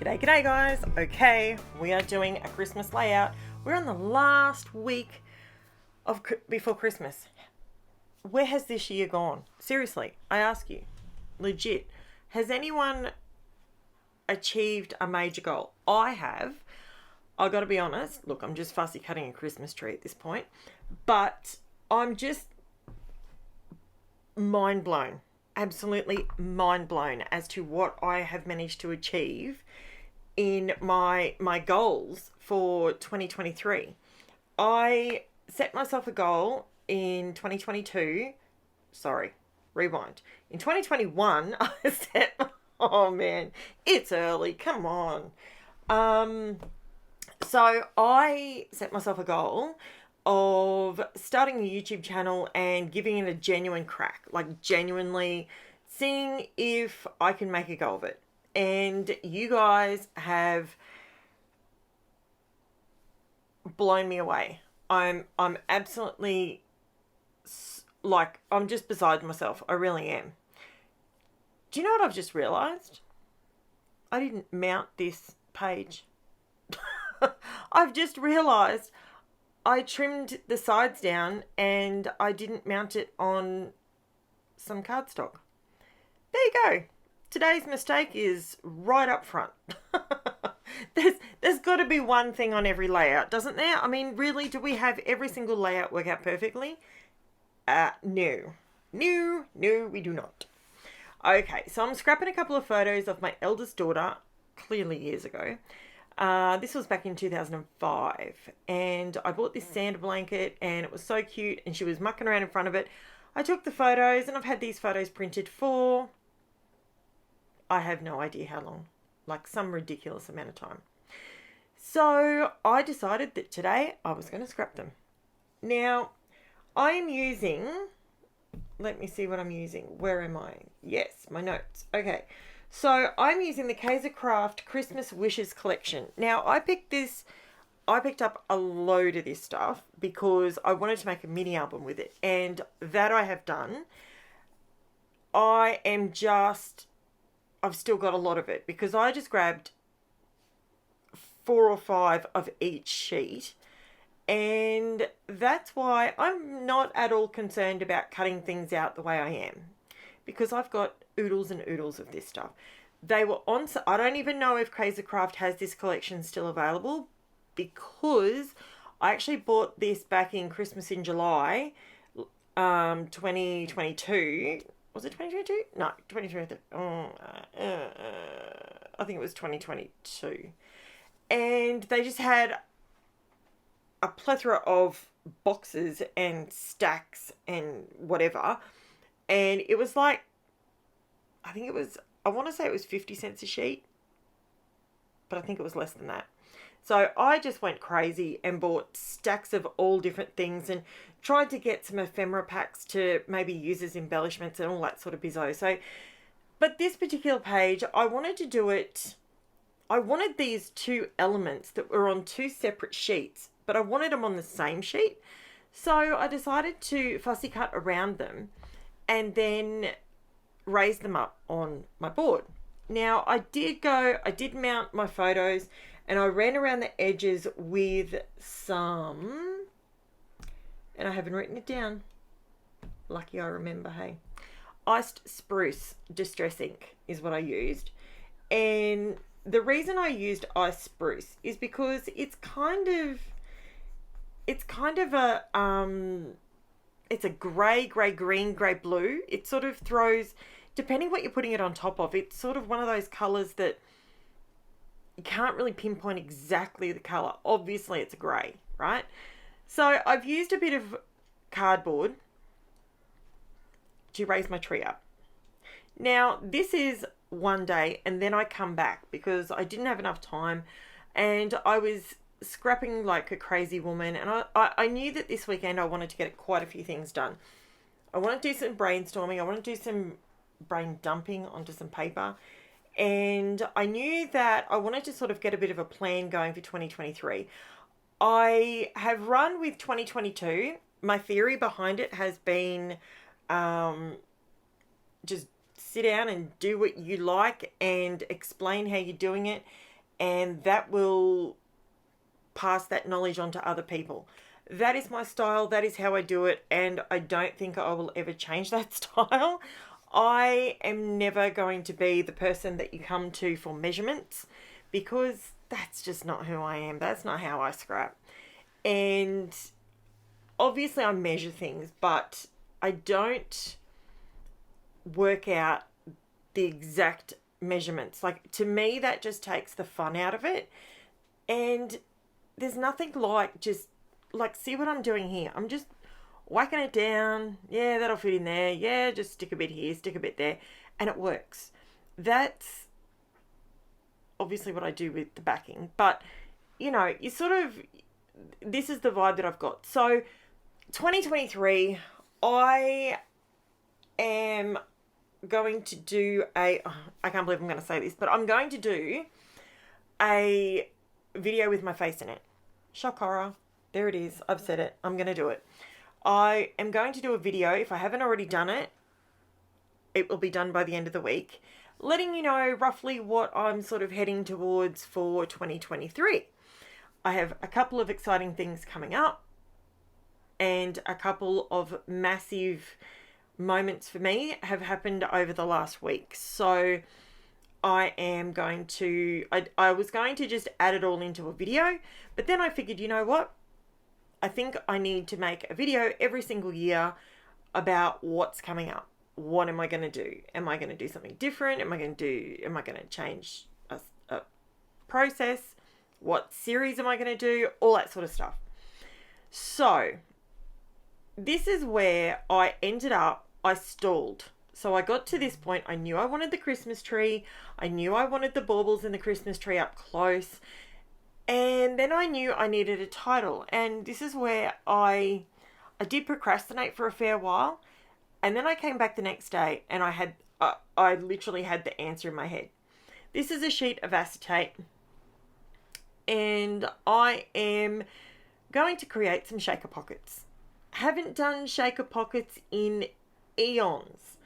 G'day guys. Okay, we are doing a Christmas layout. We're on the last week of before Christmas. Where has this year gone? Seriously, I ask you, legit. Has anyone achieved a major goal? I have. I got to be honest. Look, I'm just fussy cutting a Christmas tree at this point, but I'm just mind blown. Absolutely mind blown as to what I have managed to achieve in my goals for 2023. I set myself a goal in 2022. Sorry, rewind. In 2021, I set, oh man, it's early, come on. So I set myself a goal of starting a YouTube channel and giving it a genuine crack, like genuinely seeing if I can make a go of it. And you guys have blown me away. I'm absolutely, like, I'm just beside myself. I really am. Do you know what I've just realized? I didn't mount this page. I've just realized I trimmed the sides down and I didn't mount it on some cardstock. There you go. Today's mistake is right up front. There's got to be one thing on every layout, doesn't there? I mean, really, do we have every single layout work out perfectly? No. No, we do not. Okay, so I'm scrapping a couple of photos of my eldest daughter, clearly years ago. This was back in 2005, and I bought this Santa blanket and it was so cute and she was mucking around in front of it. I took the photos and I've had these photos printed for, I have no idea how long, like some ridiculous amount of time. So I decided that today I was going to scrap them. Now I am using, let me see what I'm using. Where am I? Yes, my notes. Okay. So I'm using the KAISERCRAFT Christmas Wishes collection. Now I picked up a load of this stuff because I wanted to make a mini album with it, and that I have done. I've still got a lot of it because I just grabbed 4 or 5 of each sheet, and that's why I'm not at all concerned about cutting things out the way I am, because I've got oodles and oodles of this stuff. They were on, I don't even know if KAISERCRAFT has this collection still available, because I actually bought this back in Christmas in July 2022. Was it 2022? No, 2023. I think it was 2022. And they just had a plethora of boxes and stacks and whatever. And it was like, I want to say it was 50 cents a sheet, but I think it was less than that. So I just went crazy and bought stacks of all different things and tried to get some ephemera packs to maybe use as embellishments and all that sort of bizzo. So, but this particular page, I wanted to do it, I wanted these 2 elements that were on 2 separate sheets, but I wanted them on the same sheet. So I decided to fussy cut around them and then raise them up on my board. Now I did mount my photos and I ran around the edges with some, and I haven't written it down. Lucky I remember, hey. Iced Spruce Distress ink is what I used. And the reason I used Iced Spruce is because it's kind of a, it's a grey, green, grey, blue. It sort of throws, depending what you're putting it on top of, it's sort of one of those colours that you can't really pinpoint exactly the colour. Obviously it's a grey, right? So I've used a bit of cardboard to raise my tree up. Now this is one day and then I come back because I didn't have enough time and I was scrapping like a crazy woman, and I knew that this weekend I wanted to get quite a few things done. I want to do some brainstorming. I want to do some brain dumping onto some paper. And I knew that I wanted to sort of get a bit of a plan going for 2023. I have run with 2022. My theory behind it has been just sit down and do what you like and explain how you're doing it and that will pass that knowledge on to other people. That is my style. That is how I do it. And I don't think I will ever change that style. I am never going to be the person that you come to for measurements, because that's just not who I am. That's not how I scrap. And obviously I measure things, but I don't work out the exact measurements. Like, to me, that just takes the fun out of it. And there's nothing like just, like, see what I'm doing here. I'm just whacking it down. Yeah, that'll fit in there. Yeah, just stick a bit here, stick a bit there. And it works. That's obviously what I do with the backing. But, you know, you sort of, this is the vibe that I've got. So 2023, I am going to do I can't believe I'm going to say this, but I'm going to do a video with my face in it. Shock horror. There it is. I've said it. I'm going to do it. I am going to do a video. If I haven't already done it, it will be done by the end of the week, letting you know roughly what I'm sort of heading towards for 2023. I have a couple of exciting things coming up and a couple of massive moments for me have happened over the last week. So I am going to, I was going to just add it all into a video, but then I figured, you know what? I think I need to make a video every single year about what's coming up. What am I going to do? Am I going to do something different? Am I going to change a process? What series am I going to do? All that sort of stuff. So this is where I ended up, I stalled. So I got to this point. I knew I wanted the Christmas tree. I knew I wanted the baubles in the Christmas tree up close. And then I knew I needed a title. And this is where I did procrastinate for a fair while. And then I came back the next day and I literally had the answer in my head. This is a sheet of acetate. And I am going to create some shaker pockets. Haven't done shaker pockets in eons.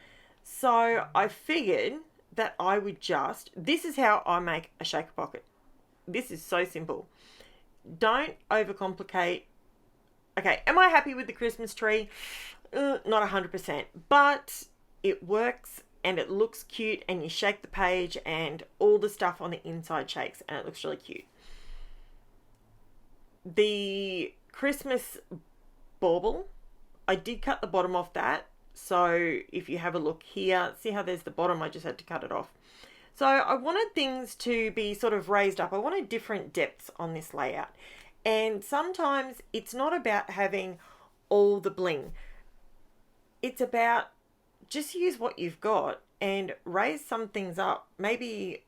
So I figured that I would this is how I make a shaker pocket. This is so simple. Don't overcomplicate. Okay, am I happy with the Christmas tree? Not 100%, but it works and it looks cute, and you shake the page and all the stuff on the inside shakes and it looks really cute. The Christmas bauble, I did cut the bottom off that. So if you have a look here, see how there's the bottom, I just had to cut it off. So I wanted things to be sort of raised up. I wanted different depths on this layout. And sometimes it's not about having all the bling. It's about just use what you've got and raise some things up. Maybe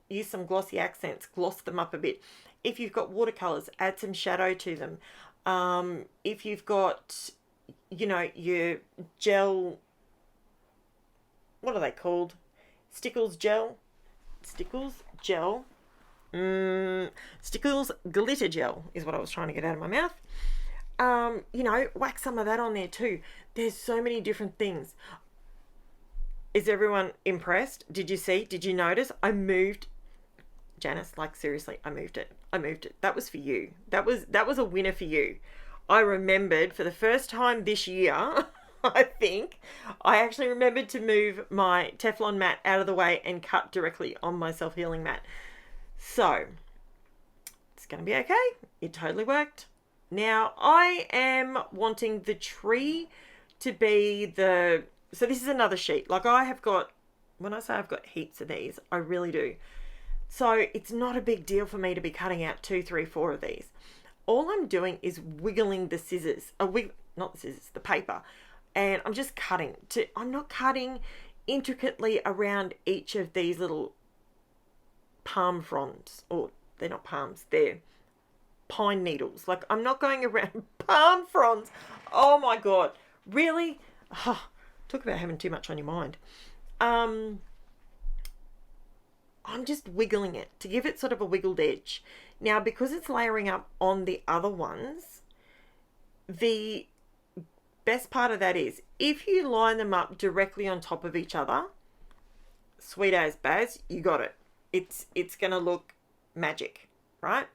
use some glossy accents, gloss them up a bit. If you've got watercolors, add some shadow to them. If you've got, you know, your gel, what are they called? Stickles gel. Stickles glitter gel is what I was trying to get out of my mouth. You know, whack some of that on there too. There's so many different things. Is everyone impressed? Did you see? Did you notice? I moved. Janice, like, seriously, I moved it. That was for you. That was a winner for you. I remembered for the first time this year, I think, I actually remembered to move my Teflon mat out of the way and cut directly on my self-healing mat. So, it's going to be okay. It totally worked. Now, I am wanting the tree to be so this is another sheet. Like, I have got, when I say I've got heaps of these, I really do. So it's not a big deal for me to be cutting out 2, 3, 4 of these. All I'm doing is wiggling the scissors, not the scissors, the paper. And I'm just cutting. I'm not cutting intricately around each of these little palm fronds. Or they're not palms, they're pine needles. Like, I'm not going around palm fronds. Oh my God. Really? Oh, talk about having too much on your mind. I'm just wiggling it to give it sort of a wiggled edge. Now, because it's layering up on the other ones, the best part of that is if you line them up directly on top of each other, sweet as Baz, you got it. It's going to look magic, right?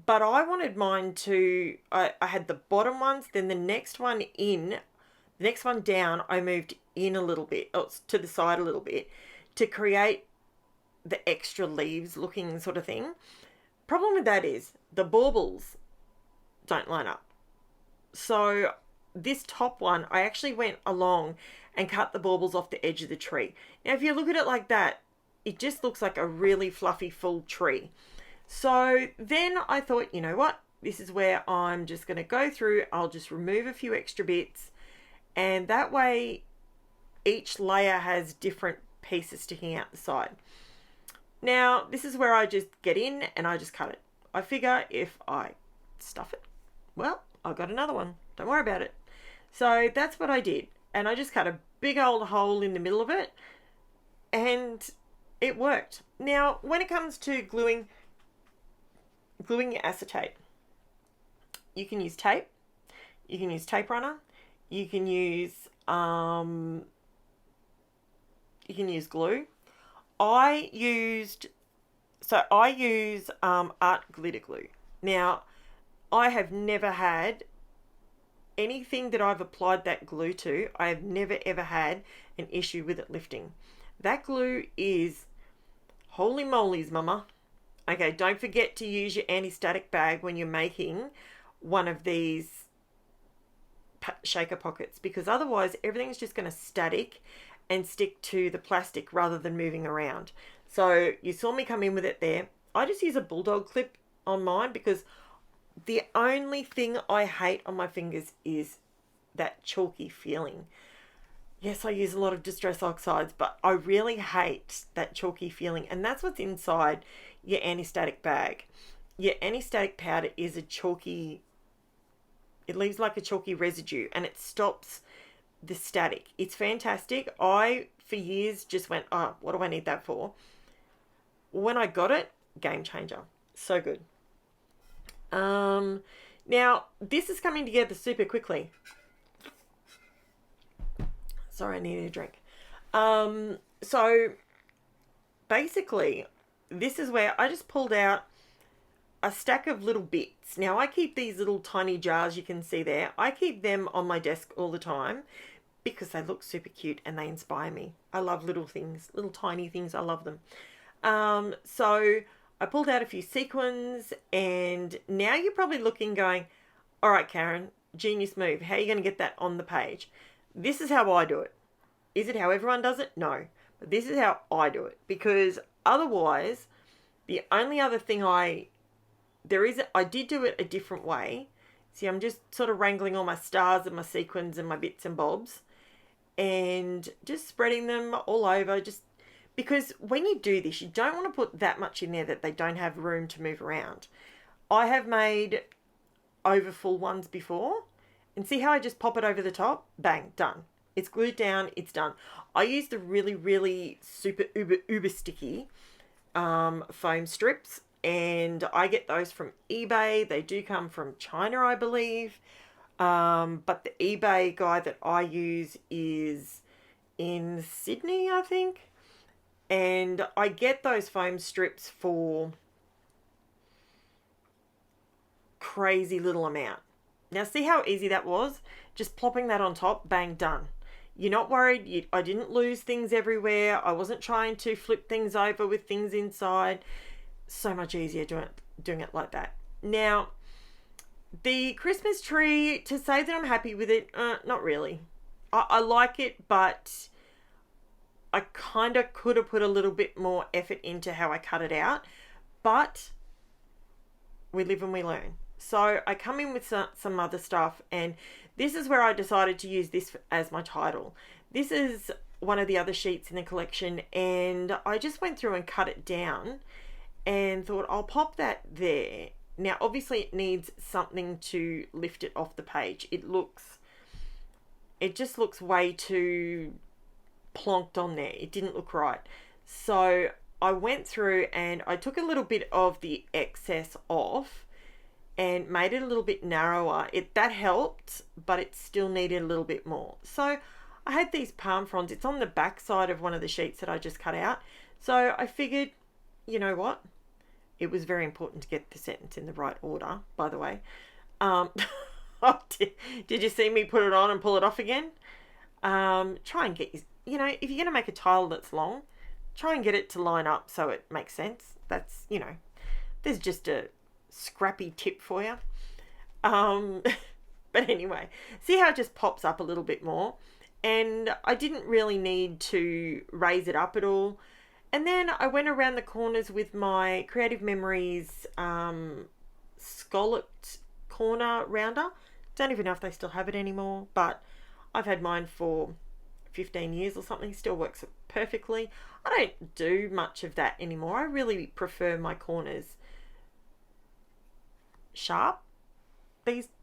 But I wanted mine to, I had the bottom ones, then the next one down, I moved in a little bit, to the side a little bit, to create the extra leaves looking sort of thing. Problem with that is the baubles don't line up. So this top one, I actually went along and cut the baubles off the edge of the tree. Now, if you look at it like that, it just looks like a really fluffy full tree. So then I thought, you know what? This is where I'm just going to go through. I'll just remove a few extra bits. And that way, each layer has different pieces sticking out the side. Now, this is where I just get in and I just cut it. I figure if I stuff it, well, I've got another one. Don't worry about it. So that's what I did. And I just cut a big old hole in the middle of it. And it worked. Now, when it comes to gluing your acetate, you can use tape. You can use tape runner. You can use glue. I use art glitter glue. Now, I have never had anything that I've applied that glue to, I have never ever had an issue with it lifting. That glue is holy moly's, mama. Okay, don't forget to use your anti-static bag when you're making one of these shaker pockets, because otherwise everything's just going to static and stick to the plastic rather than moving around. So you saw me come in with it there. I just use a bulldog clip on mine because the only thing I hate on my fingers is that chalky feeling. Yes, I use a lot of distress oxides, but I really hate that chalky feeling. And that's what's inside your anti-static bag. Your anti-static powder is a chalky, it leaves like a chalky residue and it stops the static. It's fantastic. I, for years, just went, oh, what do I need that for? When I got it, game changer. So good. Now, this is coming together super quickly. Sorry, I needed a drink. So, basically, this is where I just pulled out a stack of little bits. Now, I keep these little tiny jars you can see there. I keep them on my desk all the time because they look super cute and they inspire me. I love little things, little tiny things. I love them. So I pulled out a few sequins, and now you're probably looking going, all right, Karen, genius move. How are you going to get that on the page? This is how I do it. Is it how everyone does it? No. But this is how I do it, because otherwise, the only other thing I did do it a different way. See, I'm just sort of wrangling all my stars and my sequins and my bits and bobs and just spreading them all over, just because when you do this, you don't want to put that much in there that they don't have room to move around. I have made over full ones before, and see how I just pop it over the top? Bang, done. It's glued down, it's done. I use the really, really super uber sticky foam strips, and I get those from eBay. They do come from China, I believe. But the eBay guy that I use is in Sydney, I think. And I get those foam strips for crazy little amount. Now, see how easy that was? Just plopping that on top, bang, done. You're not worried. I didn't lose things everywhere. I wasn't trying to flip things over with things inside. So much easier doing it like that. Now, the Christmas tree, to say that I'm happy with it, not really. I like it, but I kind of could have put a little bit more effort into how I cut it out, but we live and we learn. So I come in with some other stuff, and this is where I decided to use this as my title. This is one of the other sheets in the collection, and I just went through and cut it down and thought I'll pop that there. Now, obviously it needs something to lift it off the page. It just looks way too plonked on there. It didn't look right. So I went through and I took a little bit of the excess off and made it a little bit narrower. That helped, but it still needed a little bit more. So I had these palm fronds. It's on the back side of one of the sheets that I just cut out. So I figured, you know what? It was very important to get the sentence in the right order, by the way. Oh, did you see me put it on and pull it off again? Try and get, you know, if you're going to make a tile that's long, try and get it to line up so it makes sense. That's, you know, there's just a scrappy tip for you. But anyway, see how it just pops up a little bit more? And I didn't really need to raise it up at all. And then I went around the corners with my Creative Memories scalloped corner rounder. Don't even know if they still have it anymore, but I've had mine for 15 years or something. Still works perfectly. I don't do much of that anymore. I really prefer my corners sharp.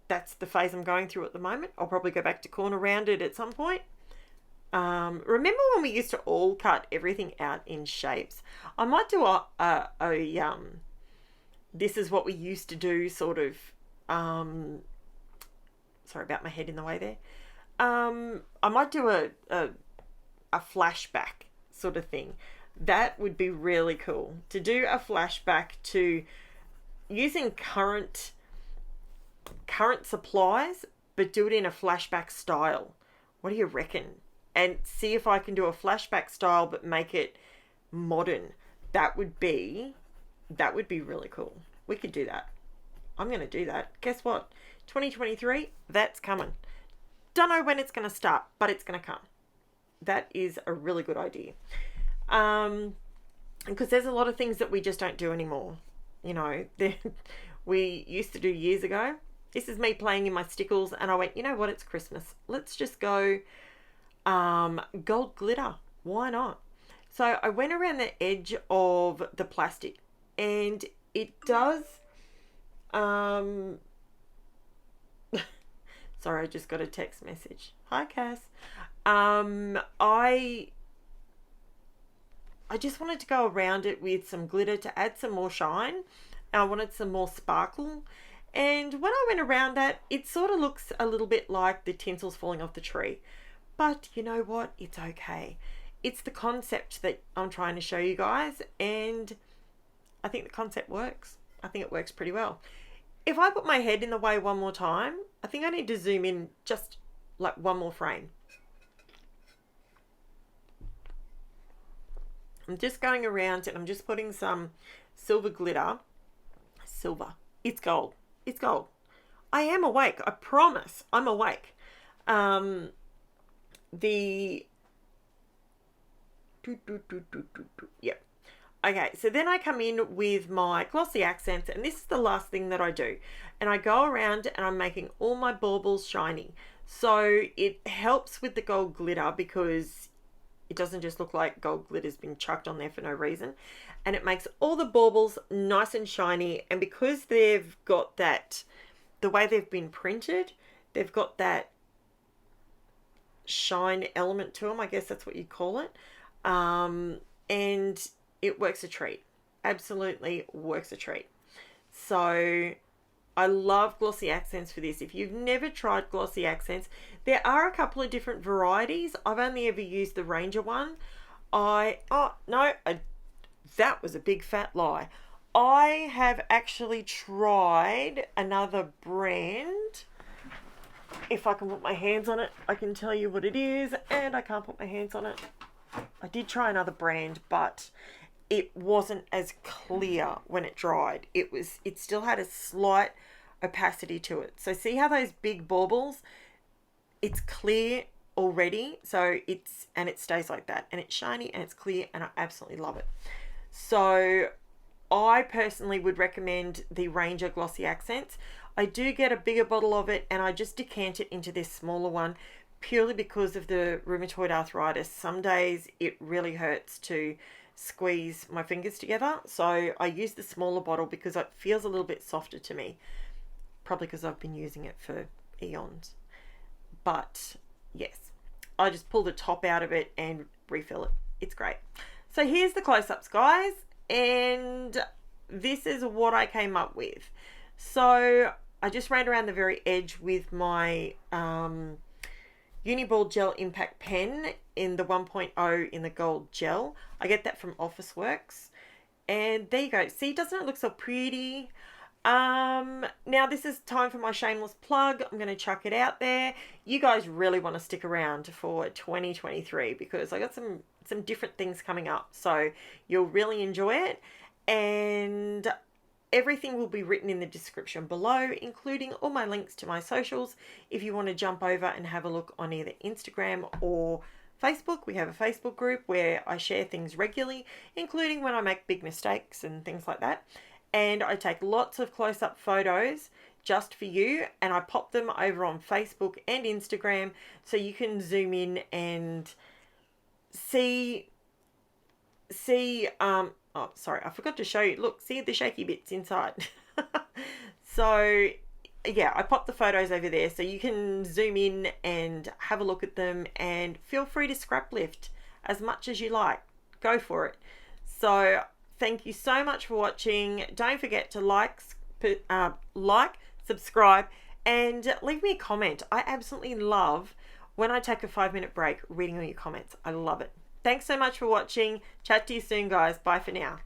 That's the phase I'm going through at the moment. I'll probably go back to corner rounded at some point. Remember when we used to all cut everything out in shapes? I might do a this is what we used to do sort of, sorry about my head in the way there. I might do a flashback sort of thing. That would be really cool to do a flashback to using current supplies, but do it in a flashback style. What do you reckon? And see if I can do a flashback style but make it modern. That would be really cool. We could do that. I'm going to do that. Guess what? 2023, that's coming. Don't know when it's going to start, but it's going to come. That is a really good idea. Because there's a lot of things that we just don't do anymore. You know, we used to do years ago. This is me playing in my stickles, and I went, you know what? It's Christmas. Let's just go gold glitter. Why not? So I went around the edge of the plastic, and it does. Sorry, I just got a text message. Hi, Cass. I just wanted to go around it with some glitter to add some more shine. I wanted some more sparkle. And when I went around that, it sort of looks a little bit like the tinsel's falling off the tree. But you know what? It's okay. It's the concept that I'm trying to show you guys. And I think the concept works. I think it works pretty well. If I put my head in the way one more time, I think I need to zoom in just like one more frame. I'm just going around and I'm just putting some silver glitter. Silver. It's gold. It's gold. I am awake. I promise I'm awake. Yep. Okay, so then I come in with my glossy accents, and this is the last thing that I do. And I go around and I'm making all my baubles shiny. So it helps with the gold glitter because it doesn't just look like gold glitter's been chucked on there for no reason. And it makes all the baubles nice and shiny. And because they've got that, the way they've been printed, they've got that shine element to them. I guess that's what you call it. And it works a treat. Absolutely works a treat. So I love glossy accents for this. If you've never tried glossy accents, there are a couple of different varieties. I've only ever used the Ranger one. That was a big fat lie. I have actually tried another brand. If I can put my hands on it, I can tell you what it is, and I can't put my hands on it. I did try another brand, but it wasn't as clear when it dried. It still had a slight opacity to it. So see how those big baubles, it's clear already. So it stays like that, and it's shiny and it's clear, and I absolutely love it. So I personally would recommend the Ranger Glossy Accents. I do get a bigger bottle of it, and I just decant it into this smaller one purely because of the rheumatoid arthritis. Some days it really hurts to squeeze my fingers together, so I use the smaller bottle because it feels a little bit softer to me, probably because I've been using it for eons. But yes, I just pull the top out of it and refill it. It's great. So here's the close-ups, guys, and this is what I came up with. So I just ran around the very edge with my UNIBALL Gel Impact Pen in the 1.0 in the gold gel. I get that from Officeworks. And there you go. See, doesn't it look so pretty? Now this is time for my shameless plug. I'm going to chuck it out there. You guys really want to stick around for 2023 because I got some different things coming up. So you'll really enjoy it. And everything will be written in the description below, including all my links to my socials. If you want to jump over and have a look on either Instagram or Facebook, we have a Facebook group where I share things regularly, including when I make big mistakes and things like that. And I take lots of close-up photos just for you, and I pop them over on Facebook and Instagram so you can zoom in and see oh sorry, I forgot to show you. Look, see the shaky bits inside. So yeah, I pop the photos over there so you can zoom in and have a look at them, and feel free to scrap lift as much as you like. Go for it. So thank you so much for watching. Don't forget to like, subscribe, and leave me a comment. I absolutely love when I take a 5-minute break reading all your comments. I love it. Thanks so much for watching. Chat to you soon, guys. Bye for now.